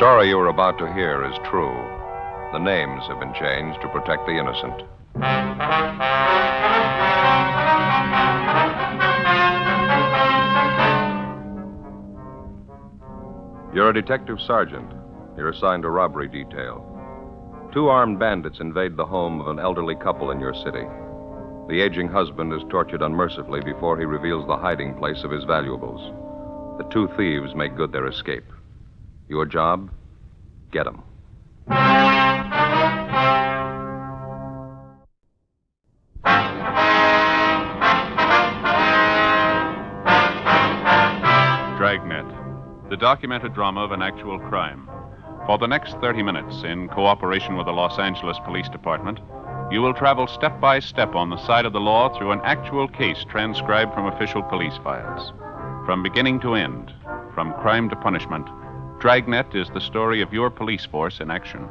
story you are about to hear is true. The names have been changed to protect the innocent. You're a detective sergeant. You're assigned to robbery detail. 2 armed bandits invade the home of an elderly couple in your city. The aging husband is tortured unmercifully before he reveals the hiding place of his valuables. The 2 thieves make good their escape. Your job? Get them. Dragnet, the documented drama of an actual crime. For the next 30 minutes, in cooperation with the Los Angeles Police Department, you will travel step by step on the side of the law through an actual case transcribed from official police files. From beginning to end, from crime to punishment, Dragnet is the story of your police force in action.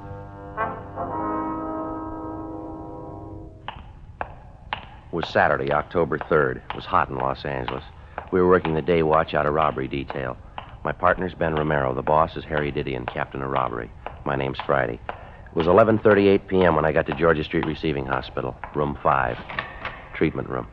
It was Saturday, October 3rd. It was hot in Los Angeles. We were working the day watch out of robbery detail. My partner's Ben Romero. The boss is Harry Didion, captain of robbery. My name's Friday. It was 11:38 p.m. when I got to Georgia Street Receiving Hospital, room 5, treatment room.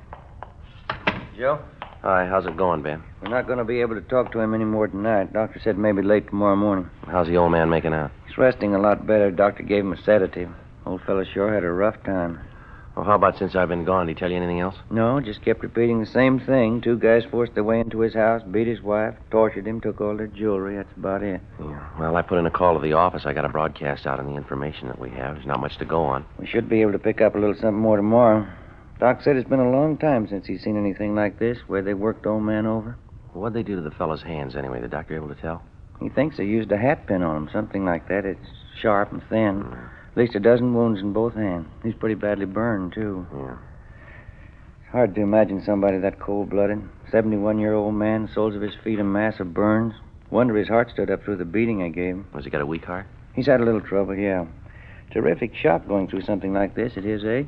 Joe? Hi, how's it going, Ben? We're not going to be able to talk to him anymore tonight. Doctor said maybe late tomorrow morning. How's the old man making out? He's resting a lot better. Doctor gave him a sedative. Old fellow sure had a rough time. Well, how about since I've been gone? Did he tell you anything else? No, just kept repeating the same thing. 2 guys forced their way into his house, beat his wife, tortured him, took all their jewelry. That's about it. Yeah. Well, I put in a call to the office. I got a broadcast out on the information that we have. There's not much to go on. We should be able to pick up a little something more tomorrow. Doc said it's been a long time since he's seen anything like this, where they worked old man over. Well, what'd they do to the fellow's hands, anyway? The doctor able to tell? He thinks they used a hat pin on him, something like that. It's sharp and thin. At least a dozen wounds in both hands. He's pretty badly burned, too. Yeah. It's hard to imagine somebody that cold-blooded. 71-year-old man, soles of his feet a mass of burns. Wonder his heart stood up through the beating I gave him. Was he got a weak heart? He's had a little trouble, yeah. Terrific shock going through something like this at his age.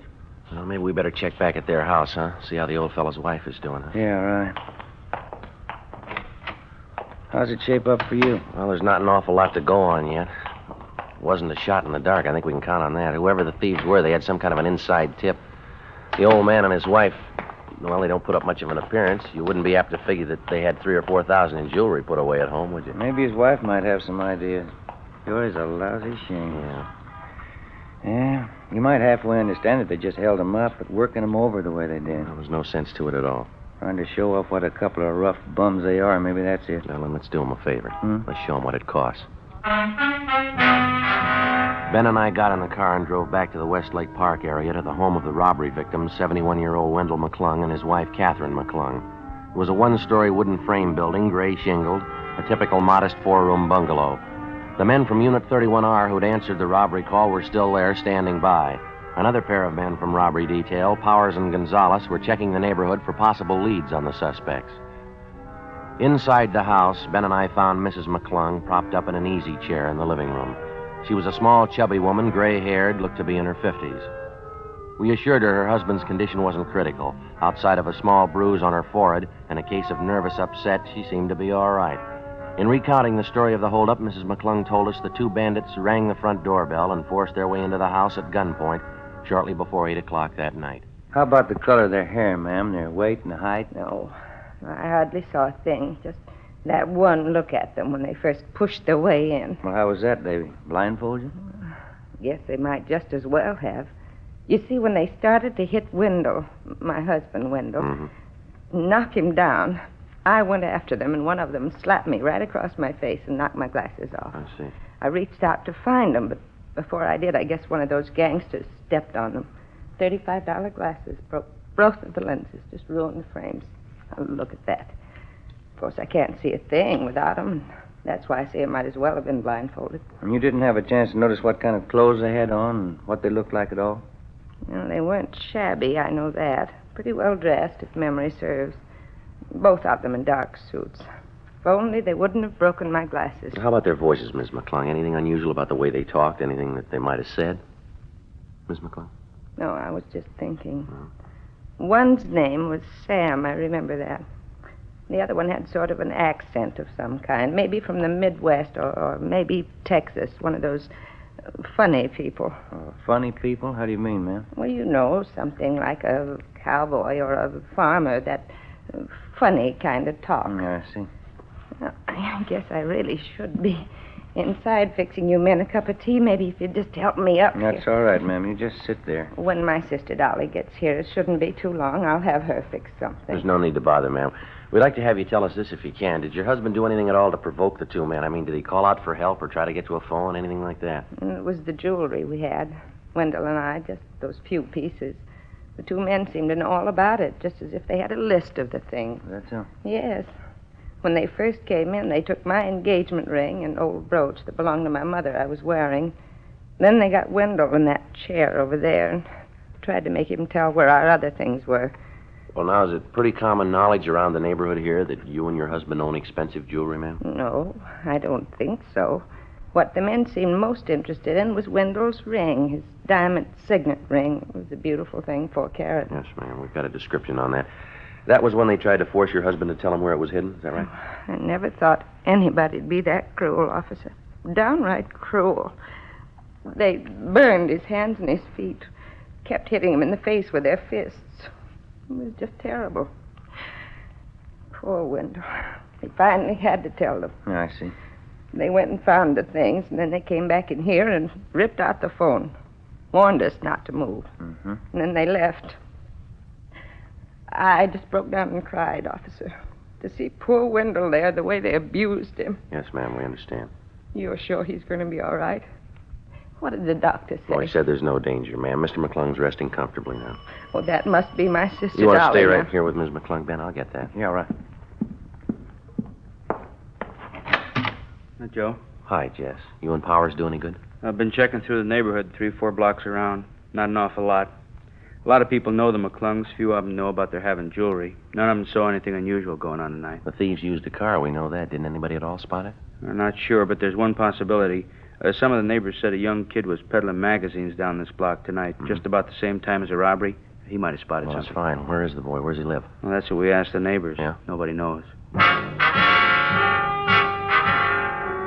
Well, maybe we better check back at their house, huh? See how the old fellow's wife is doing, huh? Yeah, right. How's it shape up for you? Well, there's not an awful lot to go on yet. It wasn't a shot in the dark. I think we can count on that. Whoever the thieves were, they had some kind of an inside tip. The old man and his wife, well, they don't put up much of an appearance. You wouldn't be apt to figure that they had $3,000 or $4,000 in jewelry put away at home, would you? Maybe his wife might have some ideas. Sure is a lousy shame. Yeah. Yeah, you might halfway understand it. They just held him up, but working him over the way they did. There was no sense to it at all. Trying to show off what a couple of rough bums they are. Maybe that's it. Well, then let's do them a favor. Let's show them what it costs. Ben and I got in the car and drove back to the Westlake Park area to the home of the robbery victim, 71-year-old Wendell McClung, and his wife, Catherine McClung. It was a 1-story wooden frame building, gray shingled, a typical modest 4-room bungalow. The men from Unit 31R who'd answered the robbery call were still there, standing by. Another pair of men from robbery detail, Powers and Gonzalez, were checking the neighborhood for possible leads on the suspects. Inside the house, Ben and I found Mrs. McClung propped up in an easy chair in the living room. She was a small, chubby woman, gray-haired, looked to be in her 50s. We assured her husband's condition wasn't critical. Outside of a small bruise on her forehead and a case of nervous upset, she seemed to be all right. In recounting the story of the holdup, Mrs. McClung told us the 2 bandits rang the front doorbell and forced their way into the house at gunpoint shortly before 8 o'clock that night. How about the color of their hair, ma'am? Their weight and the height? No, I hardly saw a thing. Just that one look at them when they first pushed their way in. Well, how was that, Davy? Blindfold you? Guess they might just as well have. You see, when they started to hit Wendell, my husband Wendell, knock him down, I went after them, and one of them slapped me right across my face and knocked my glasses off. I see. I reached out to find them, but before I did, I guess one of those gangsters stepped on them. $35 glasses, broke both of the lenses, just ruined the frames. Now, look at that. Of course, I can't see a thing without them. That's why I say I might as well have been blindfolded. And you didn't have a chance to notice what kind of clothes they had on and what they looked like at all? Well, they weren't shabby, I know that. Pretty well dressed, if memory serves. Both of them in dark suits. If only they wouldn't have broken my glasses. How about their voices, Miss McClung? Anything unusual about the way they talked? Anything that they might have said? Miss McClung? No, I was just thinking. One's name was Sam, I remember that. The other one had sort of an accent of some kind, maybe from the Midwest or maybe Texas, one of those funny people. Funny people? How do you mean, ma'am? Well, you know, something like a cowboy or a farmer, that funny kind of talk. I see. Well, I guess I really should be inside fixing you men a cup of tea. Maybe if you'd just help me up That's here. all right, ma'am. You just sit there. When my sister Dolly gets here, it shouldn't be too long. I'll have her fix something. There's no need to bother, ma'am. We'd like to have you tell us this if you can. Did your husband do anything at all to provoke the two men? I mean, did he call out for help or try to get to a phone, anything like that? It was the jewelry we had, Wendell and I, just those few pieces. The two men seemed to know all about it, just as if they had a list of the things. That's all. Yes. When they first came in, they took my engagement ring and old brooch that belonged to my mother I was wearing. Then they got Wendell in that chair over there and tried to make him tell where our other things were. Well, now, is it pretty common knowledge around the neighborhood here that you and your husband own expensive jewelry, ma'am? No, I don't think so. What the men seemed most interested in was Wendell's ring, his diamond signet ring. It was a beautiful thing, 4 carat. Yes, ma'am. We've got a description on that. That was when they tried to force your husband to tell them where it was hidden, is that right? I never thought anybody'd be that cruel, officer. Downright cruel. They burned his hands and his feet, kept hitting him in the face with their fists. It was just terrible. Poor Wendell. He finally had to tell them. I see. They went and found the things, and then they came back in here and ripped out the phone. Warned us not to move. Mm-hmm. And then they left. I just broke down and cried, officer. To see poor Wendell there, the way they abused him. Yes, ma'am, we understand. You're sure he's going to be all right? What did the doctor say? Well, he said there's no danger, ma'am. Mr. McClung's resting comfortably now. Well, that must be my sister You want to Dolly stay right now. here with Ms. McClung, Ben? I'll get that. Yeah, right. Joe, Hi, Jess. You and Powers do any good? I've been checking through the neighborhood 3-4 blocks around. Not an awful lot. A lot of people know the McClungs. Few of them know about their having jewelry. None of them saw anything unusual going on tonight. The thieves used a car. We know that. Didn't anybody at all spot it? I'm not sure, but there's one possibility. Some of the neighbors said a young kid was peddling magazines down this block tonight, just about the same time as the robbery. He might have spotted Well, that's something. fine. Where is the boy? Where's he live? Well, that's what we asked the neighbors. Yeah? Nobody knows.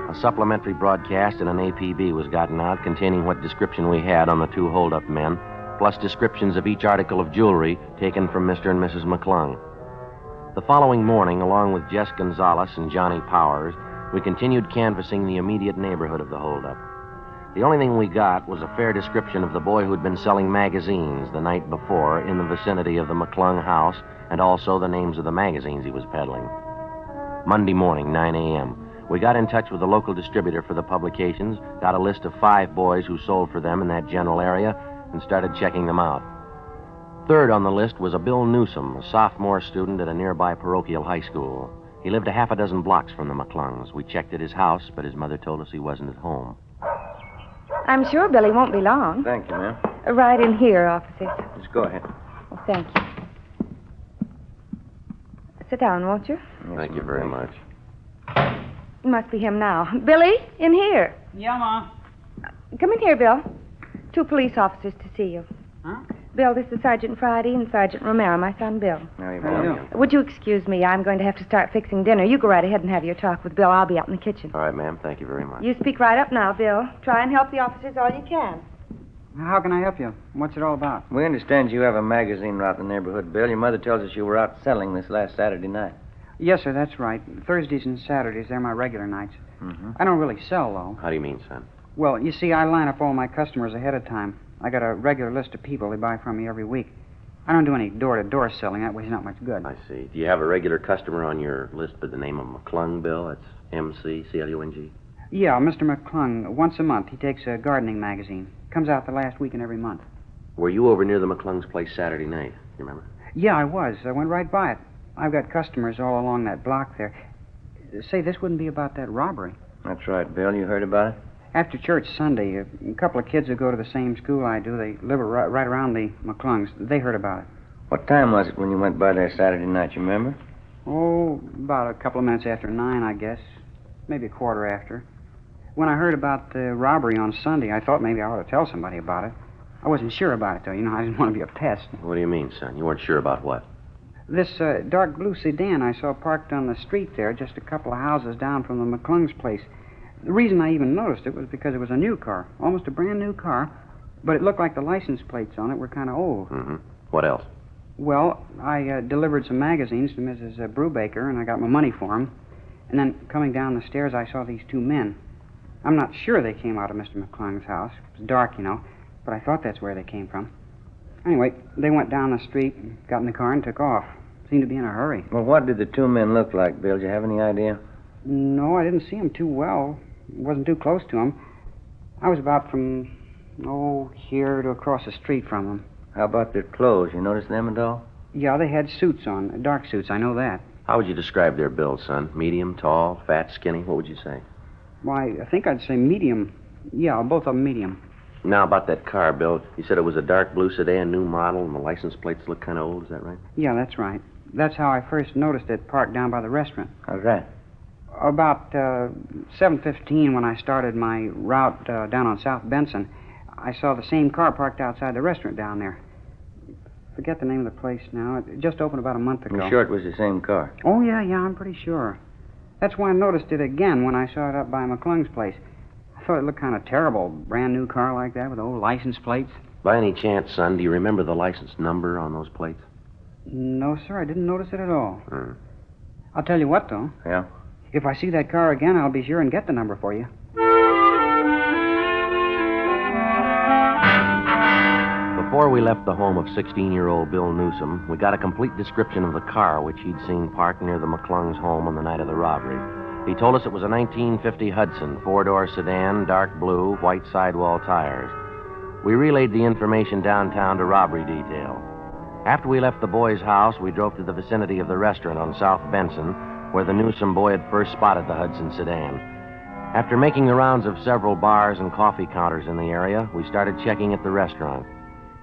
A supplementary broadcast in an APB was gotten out containing what description we had on the two hold-up men, plus descriptions of each article of jewelry taken from Mr. and Mrs. McClung. The following morning, along with Jess Gonzalez and Johnny Powers, we continued canvassing the immediate neighborhood of the holdup. The only thing we got was a fair description of the boy who'd been selling magazines the night before in the vicinity of the McClung house, and also the names of the magazines he was peddling. Monday morning, 9 a.m., we got in touch with the local distributor for the publications, got a list of 5 boys who sold for them in that general area, and started checking them out. Third on the list was a Bill Newsom, a sophomore student at a nearby parochial high school. He lived a half a dozen blocks from the McClungs. We checked at his house, but his mother told us he wasn't at home. I'm sure Billy won't be long. Thank you, ma'am. Right in here, officer. Just go ahead. Oh, thank you. Sit down, won't you? Thank you very much. It must be him now. Billy, in here. Yeah, Ma. Come in here, Bill. 2 police officers to see you. Huh? Bill, this is Sergeant Friday and Sergeant Romero, my son Bill. How you How you doing? doing? Would you excuse me? I'm going to have to start fixing dinner. You go right ahead and have your talk with Bill. I'll be out in the kitchen. All right, ma'am. Thank you very much. You speak right up now, Bill. Try and help the officers all you can. How can I help you? What's it all about? We understand you have a magazine out in the neighborhood, Bill. Your mother tells us you were out selling this last Saturday night. Yes, sir, that's right. Thursdays and Saturdays, they're my regular nights. Mm-hmm. I don't really sell, though. How do you mean, son? Well, you see, I line up all my customers ahead of time. I got a regular list of people they buy from me every week. I don't do any door-to-door selling. That way it's not much good. I see. Do you have a regular customer on your list by the name of McClung, Bill? That's M-C-C-L-U-N-G. Yeah, Mr. McClung. Once a month, he takes a gardening magazine. Comes out the last weekend every month. Were you over near the McClung's place Saturday night? You remember? Yeah, I was. I went right by it. I've got customers all along that block there. Say, this wouldn't be about that robbery. That's right, Bill. You heard about it? After church Sunday, a couple of kids who go to the same school I do, they live right around the McClungs. They heard about it. What time was it when you went by there Saturday night, you remember? Oh, about a couple of minutes after 9, I guess. Maybe a quarter after. When I heard about the robbery on Sunday, I thought maybe I ought to tell somebody about it. I wasn't sure about it, though. You know, I didn't want to be a pest. What do you mean, son? You weren't sure about what? This dark blue sedan I saw parked on the street there, just a couple of houses down from the McClung's place. The reason I even noticed it was because it was a new car, almost a brand new car, but it looked like the license plates on it were kind of old. Mm-hmm. What else? Well, I delivered some magazines to Mrs. Brubaker, and I got my money for them. And then coming down the stairs, I saw these two men. I'm not sure they came out of Mr. McClung's house. It was dark, you know, but I thought that's where they came from. Anyway, they went down the street, got in the car, and took off. Seemed to be in a hurry. Well, what did the two men look like, Bill? Do you have any idea? No, I didn't see them too well. Wasn't too close to them. I was about from, here to across the street from them. How about their clothes? You notice them at all? Yeah, they had suits on, dark suits, I know that. How would you describe their build, son? Medium, tall, fat, skinny? What would you say? Why, I think I'd say medium. Yeah, both of them medium. Now, about that car, Bill. You said it was a dark blue sedan, new model, and the license plates look kind of old. Is that right? Yeah, that's right. That's how I first noticed it parked down by the restaurant. How's that? About 7:15, when I started my route down on South Benson, I saw the same car parked outside the restaurant down there. Forget the name of the place now. It just opened about a month ago. You sure it was the same car? Oh, yeah, I'm pretty sure. That's why I noticed it again when I saw it up by McClung's place. I thought it looked kind of terrible. Brand new car like that with old license plates. By any chance, son, do you remember the license number on those plates? No, sir, I didn't notice it at all. I'll tell you what, though. Yeah? If I see that car again, I'll be sure and get the number for you. Before we left the home of 16-year-old Bill Newsom, we got a complete description of the car which he'd seen parked near the McClung's home on the night of the robbery. He told us it was a 1950 Hudson, four-door sedan, dark blue, white sidewall tires. We relayed the information downtown to robbery detail. After we left the boy's house, we drove to the vicinity of the restaurant on South Benson, where the Newsom boy had first spotted the Hudson sedan. After making the rounds of several bars and coffee counters in the area, we started checking at the restaurant.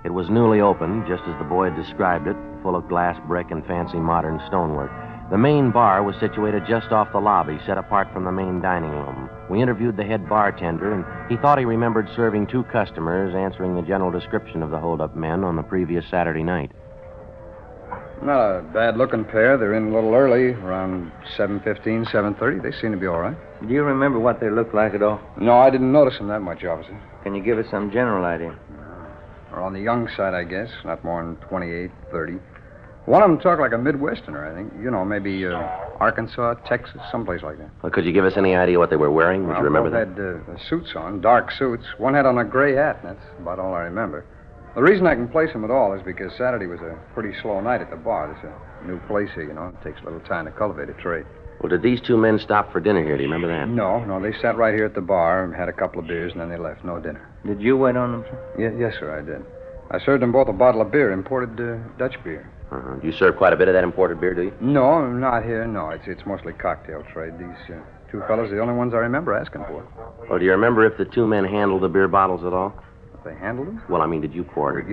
It was newly opened, just as the boy had described it, full of glass brick and fancy modern stonework. The main bar was situated just off the lobby, set apart from the main dining room. We interviewed the head bartender, and he thought he remembered serving two customers, answering the general description of the hold-up men on the previous Saturday night. Not a bad-looking pair. They're in a little early, around 7:15, 7:30. They seem to be all right. Do you remember what they looked like at all? No, I didn't notice them that much, officer. Can you give us some general idea? Or on the young side, I guess. Not more than 28, 30. One of them talked like a Midwesterner, I think. You know, maybe Arkansas, Texas, someplace like that. Well, could you give us any idea what they were wearing? Would you remember both that? had suits on, dark suits. One had on a gray hat, and that's about all I remember. The reason I can place them at all is because Saturday was a pretty slow night at the bar. There's a new place here, you know. It takes a little time to cultivate a trade. Well, did these two men stop for dinner here? Do you remember that? No. They sat right here at the bar and had a couple of beers, and then they left. No dinner. Did you wait on them, sir? Yes, sir, I did. I served them both a bottle of beer, imported Dutch beer. Do you serve quite a bit of that imported beer, do you? No, not here, no. It's mostly cocktail trade. These two fellas are the only ones I remember asking for. Well, do you remember if the two men handled the beer bottles at all? If they handled them? Well, I mean, did you pour it?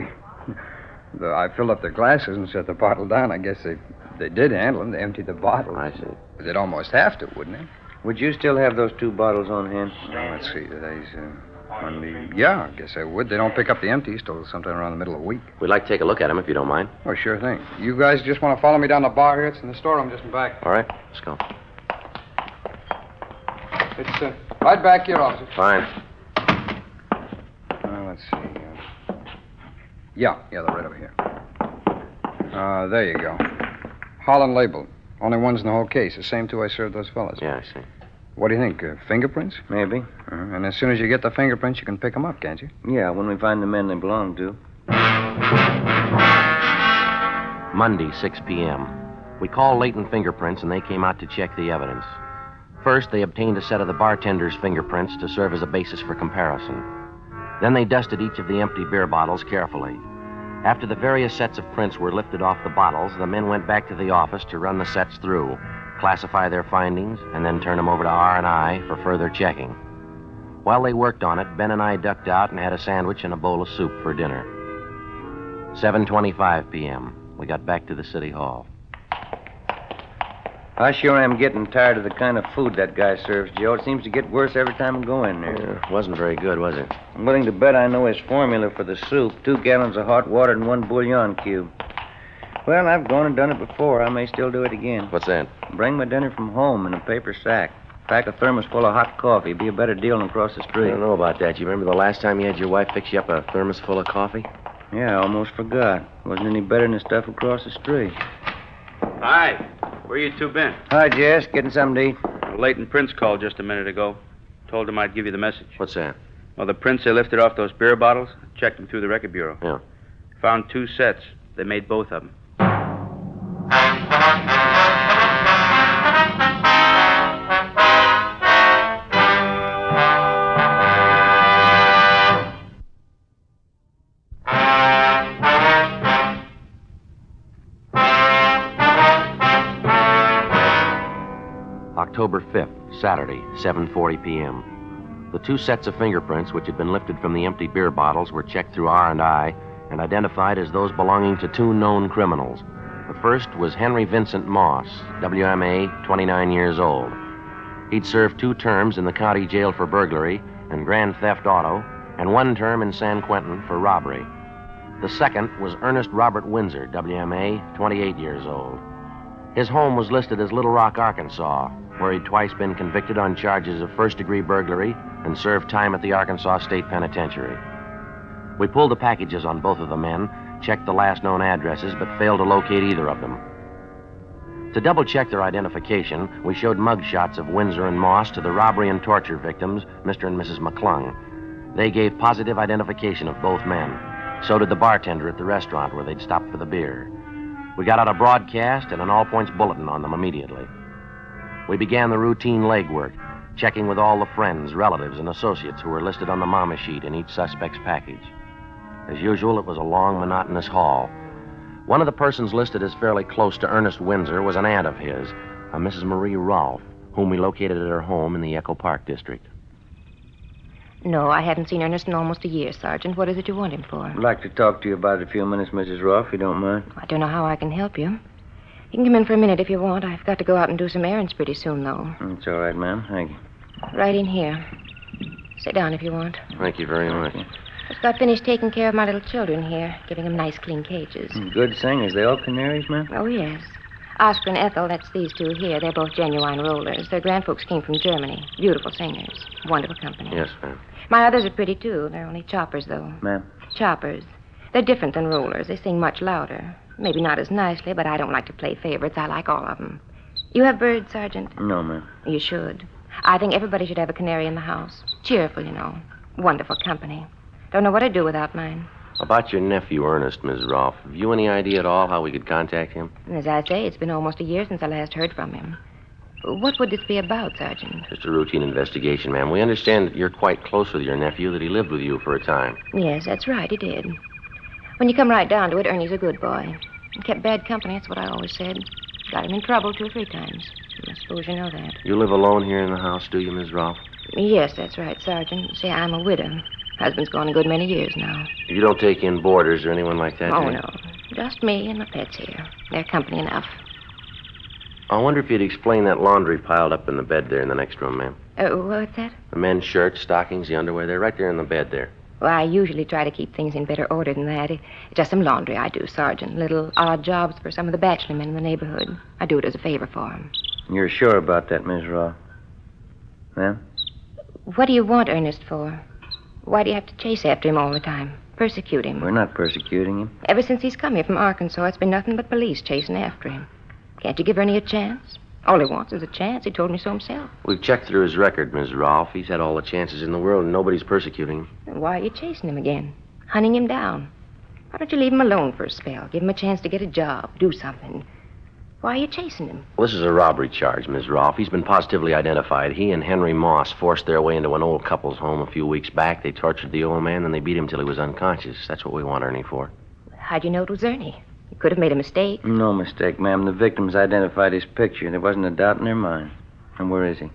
I filled up their glasses and set the bottle down. I guess they did handle them. They emptied the bottle. I see. But they'd almost have to, wouldn't they? Would you still have those two bottles on hand? Well, let's see. Today's Monday. Yeah, I guess I would. They don't pick up the empties till sometime around the middle of the week. We'd like to take a look at them, if you don't mind. Oh, sure thing. You guys just want to follow me down the bar here? It's in the storeroom just in back. All right, let's go. It's right back here, officer. Fine. Let's see. Yeah, they're right over here. There you go. Holland label. Only ones in the whole case. The same two I served those fellas. Yeah, I see. What do you think? Fingerprints? Maybe. And as soon as you get the fingerprints, you can pick them up, can't you? Yeah, when we find the men they belong to. Monday, 6 p.m. We called Leighton Fingerprints, and they came out to check the evidence. First, they obtained a set of the bartender's fingerprints to serve as a basis for comparison. Then they dusted each of the empty beer bottles carefully. After the various sets of prints were lifted off the bottles, the men went back to the office to run the sets through, classify their findings, and then turn them over to R&I for further checking. While they worked on it, Ben and I ducked out and had a sandwich and a bowl of soup for dinner. 7:25 p.m. We got back to the city hall. I sure am getting tired of the kind of food that guy serves, Joe. It seems to get worse every time I go in there. Yeah, wasn't very good, was it? I'm willing to bet I know his formula for the soup. 2 gallons of hot water and 1 bouillon cube. Well, I've gone and done it before. I may still do it again. What's that? Bring my dinner from home in a paper sack. Pack a thermos full of hot coffee. Be a better deal than across the I street. don't know about that. You remember the last time you had your wife fix you up a thermos full of coffee? Yeah, I almost forgot. Wasn't any better than the stuff across the street. Hi. Where you two been? Hi, Jess. Getting something to eat? Leighton Prince called just a minute ago. Told him I'd give you the message. What's that? Well, the prints they lifted off those beer bottles, checked them through the record bureau. Yeah. Found 2 sets. They made both of them. October 5th, Saturday, 7:40 p.m. The 2 sets of fingerprints which had been lifted from the empty beer bottles were checked through R&I and identified as those belonging to 2 known criminals. The first was Henry Vincent Moss, WMA, 29 years old. He'd served 2 terms in the county jail for burglary and grand theft auto, and 1 term in San Quentin for robbery. The second was Ernest Robert Windsor, WMA, 28 years old. His home was listed as Little Rock, Arkansas, where he'd twice been convicted on charges of first-degree burglary and served time at the Arkansas State Penitentiary. We pulled the packages on both of the men, checked the last known addresses, but failed to locate either of them. To double-check their identification, we showed mug shots of Windsor and Moss to the robbery and torture victims, Mr. and Mrs. McClung. They gave positive identification of both men. So did the bartender at the restaurant where they'd stopped for the beer. We got out a broadcast and an all-points bulletin on them immediately. We began the routine legwork, checking with all the friends, relatives, and associates who were listed on the mama sheet in each suspect's package. As usual, it was a long, monotonous haul. One of the persons listed as fairly close to Ernest Windsor was an aunt of his, a Mrs. Marie Rolfe, whom we located at her home in the Echo Park district. No, I haven't seen Ernest in almost a year, Sergeant. What is it you want him for? I'd like to talk to you about it a few minutes, Mrs. Rolfe, if you don't mind. I don't know how I can help you. You can come in for a minute if you want. I've got to go out and do some errands pretty soon, though. It's all right, ma'am. Thank you. Right in here. Sit down if you want. Thank you very much. Just got finished taking care of my little children here, giving them nice, clean cages. Good singers. They all canaries, ma'am? Oh, yes. Oscar and Ethel, that's these 2 here. They're both genuine rollers. Their grandfolks came from Germany. Beautiful singers. Wonderful company. Yes, ma'am. My others are pretty, too. They're only choppers, though. Ma'am? Choppers. They're different than rollers. They sing much louder. Maybe not as nicely, but I don't like to play favorites. I like all of them. You have birds, Sergeant? No, ma'am. You should. I think everybody should have a canary in the house. Cheerful, you know. Wonderful company. Don't know what I'd do without mine. About your nephew, Ernest, Ms. Rolfe, have you any idea at all how we could contact him? As I say, it's been almost a year since I last heard from him. What would this be about, Sergeant? Just a routine investigation, ma'am. We understand that you're quite close with your nephew, that he lived with you for a time. Yes, that's right, he did. When you come right down to it, Ernie's a good boy. He kept bad company, that's what I always said. Got him in trouble 2 or 3 times. I suppose you know that. You live alone here in the house, do you, Ms. Rolfe? Yes, that's right, Sergeant. See, I'm a widow. Husband's gone a good many years now. You don't take in boarders or anyone like that, do Oh, you? no. Just me and my pets here. They're company enough. I wonder if you'd explain that laundry piled up in the bed there in the next room, ma'am. What's that? The men's shirts, stockings, the underwear, they're right there in the bed there. Well, I usually try to keep things in better order than that. It's just some laundry I do, Sergeant. Little odd jobs for some of the bachelor men in the neighborhood. I do it as a favor for them. You're sure about that, Miss Rolfe? Ma'am? What do you want Ernest for? Why do you have to chase after him all the time? Persecute him? We're not persecuting him. Ever since he's come here from Arkansas, it's been nothing but police chasing after him. Can't you give Ernie a chance? All he wants is a chance. He told me so himself. We've checked through his record, Ms. Rolfe. He's had all the chances in the world, and nobody's persecuting him. Then why are you chasing him again? Hunting him down? Why don't you leave him alone for a spell? Give him a chance to get a job, do something. Why are you chasing him? Well, this is a robbery charge, Ms. Rolfe. He's been positively identified. He and Henry Moss forced their way into an old couple's home a few weeks back. They tortured the old man, then they beat him till he was unconscious. That's what we want Ernie for. How'd you know it was Ernie? You could have made a mistake. No mistake, ma'am. The victims identified his picture. There wasn't a doubt in their mind. And where is he?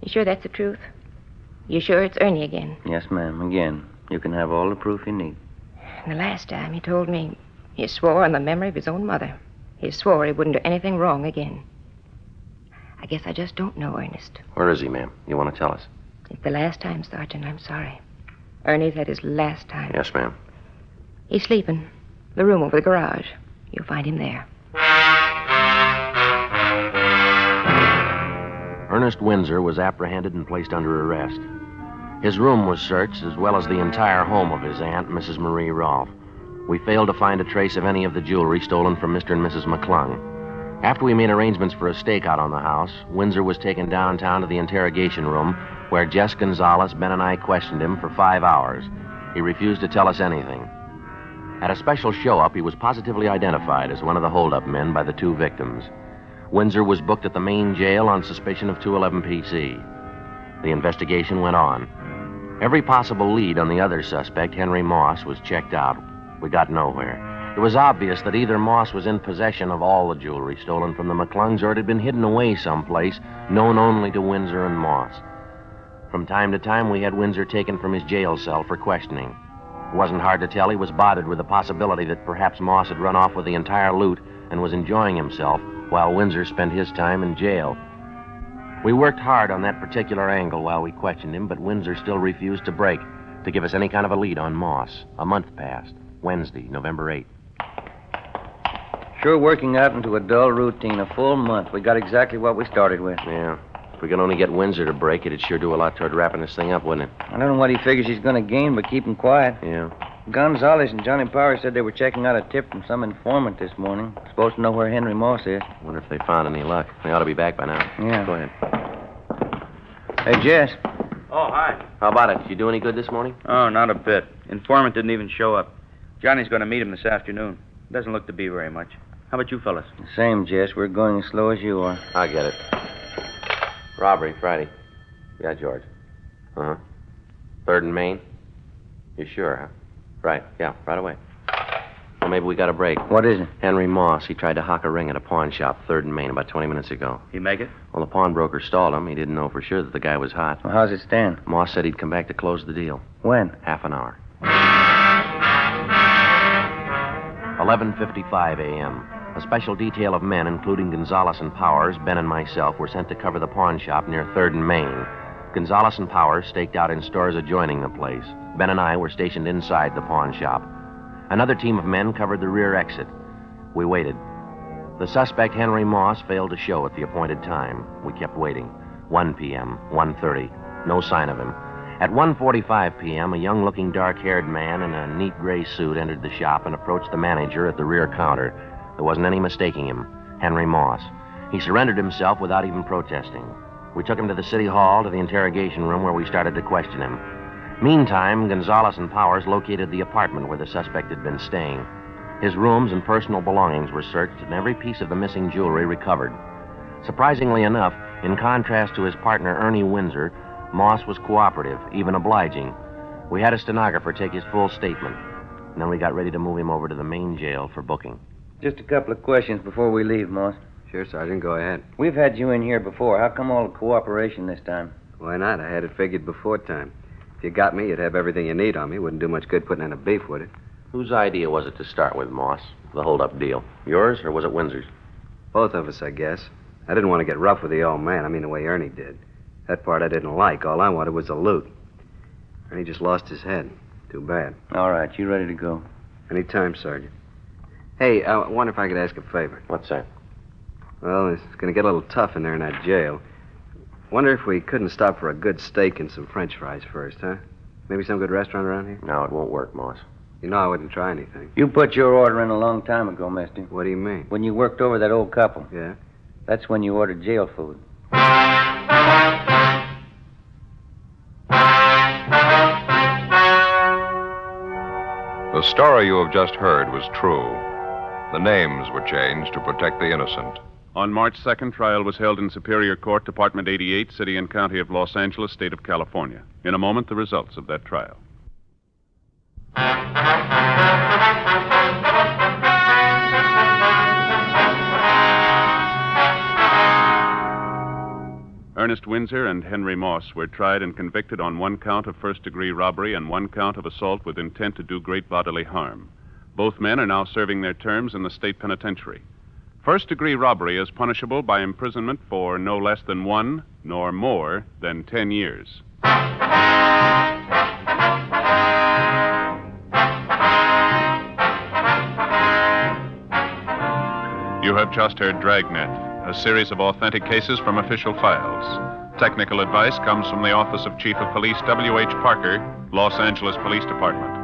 You sure that's the truth? You sure it's Ernie again? Yes, ma'am. Again. You can have all the proof you need. And the last time he told me he swore on the memory of his own mother. He swore he wouldn't do anything wrong again. I guess I just don't know Ernest. Where is he, ma'am? You want to tell us? It's the last time, Sergeant. I'm sorry. Ernie's had his last time. Yes, ma'am. He's sleeping. The room over the garage. You'll find him there. Ernest Windsor was apprehended and placed under arrest. His room was searched, as well as the entire home of his aunt, Mrs. Marie Rolfe. We failed to find a trace of any of the jewelry stolen from Mr. and Mrs. McClung. After we made arrangements for a stakeout on the house, Windsor was taken downtown to the interrogation room, where Jess Gonzalez, Ben, and I questioned him for 5 hours. He refused to tell us anything. At a special show-up, he was positively identified as one of the hold-up men by the two victims. Windsor was booked at the main jail on suspicion of 211 PC. The investigation went on. Every possible lead on the other suspect, Henry Moss, was checked out. We got nowhere. It was obvious that either Moss was in possession of all the jewelry stolen from the McClungs, or it had been hidden away someplace, known only to Windsor and Moss. From time to time, we had Windsor taken from his jail cell for questioning. It wasn't hard to tell he was bothered with the possibility that perhaps Moss had run off with the entire loot and was enjoying himself while Windsor spent his time in jail. We worked hard on that particular angle while we questioned him, but Windsor still refused to break, to give us any kind of a lead on Moss. A month passed. Wednesday, November 8th. Sure working out into a dull routine. A full month. We got exactly what we started with. Yeah. If we could only get Windsor to break it, it'd sure do a lot toward wrapping this thing up, wouldn't it? I don't know what he figures he's going to gain, but keep him quiet. Yeah. Gonzalez and Johnny Power said they were checking out a tip from some informant this morning. Supposed to know where Henry Moss is. Wonder if they found any luck. They ought to be back by now. Yeah. Go ahead. Hey, Jess. Oh, hi. How about it? Did you do any good this morning? Oh, not a bit. Informant didn't even show up. Johnny's going to meet him this afternoon. Doesn't look to be very much. How about you fellas? Same, Jess. We're going as slow as you are. I get it. Robbery, Friday. Yeah, George. Uh-huh. 3rd and Main? You sure, huh? Right, yeah, right away. Well, maybe we got a break. What is it? Henry Moss. He tried to hock a ring at a pawn shop, 3rd and Main, about 20 minutes ago. He make it? Well, the pawnbroker stalled him. He didn't know for sure that the guy was hot. Well, how's it stand? Moss said he'd come back to close the deal. When? Half an hour. 11:55 a.m. A special detail of men, including Gonzalez and Powers, Ben and myself, were sent to cover the pawn shop near 3rd and Main. Gonzalez and Powers staked out in stores adjoining the place. Ben and I were stationed inside the pawn shop. Another team of men covered the rear exit. We waited. The suspect, Henry Moss, failed to show at the appointed time. We kept waiting. 1 p.m., 1:30. No sign of him. At 1:45 p.m., a young-looking, dark-haired man in a neat gray suit entered the shop and approached the manager at the rear counter. There wasn't any mistaking him. Henry Moss. He surrendered himself without even protesting. We took him to the city hall, to the interrogation room, where we started to question him. Meantime, Gonzalez and Powers located the apartment where the suspect had been staying. His rooms and personal belongings were searched, and every piece of the missing jewelry recovered. Surprisingly enough, in contrast to his partner, Ernie Windsor, Moss was cooperative, even obliging. We had a stenographer take his full statement, and then we got ready to move him over to the main jail for booking. Just a couple of questions before we leave, Moss. Sure, Sergeant, go ahead. We've had you in here before. How come all the cooperation this time? Why not? I had it figured before time. If you got me, you'd have everything you need on me. Wouldn't do much good putting in a beef, would it? Whose idea was it to start with, Moss? The hold-up deal. Yours, or was it Windsor's? Both of us, I guess. I didn't want to get rough with the old man. I mean, the way Ernie did. That part I didn't like. All I wanted was the loot. Ernie just lost his head. Too bad. All right, you ready to go? Any time, Sergeant. Hey, I wonder if I could ask a favor. What's that? Well, it's going to get a little tough in there in that jail. Wonder if we couldn't stop for a good steak and some French fries first, huh? Maybe some good restaurant around here? No, it won't work, Moss. You know I wouldn't try anything. You put your order in a long time ago, mister. What do you mean? When you worked over that old couple. Yeah? That's when you ordered jail food. The story you have just heard was true. The names were changed to protect the innocent. On March 2nd, trial was held in Superior Court, Department 88, City and County of Los Angeles, State of California. In a moment, the results of that trial. Ernest Windsor and Henry Moss were tried and convicted on one count of first-degree robbery and one count of assault with intent to do great bodily harm. Both men are now serving their terms in the state penitentiary. First-degree robbery is punishable by imprisonment for no less than 1, nor more than 10 years. You have just heard Dragnet, a series of authentic cases from official files. Technical advice comes from the Office of Chief of Police W.H. Parker, Los Angeles Police Department.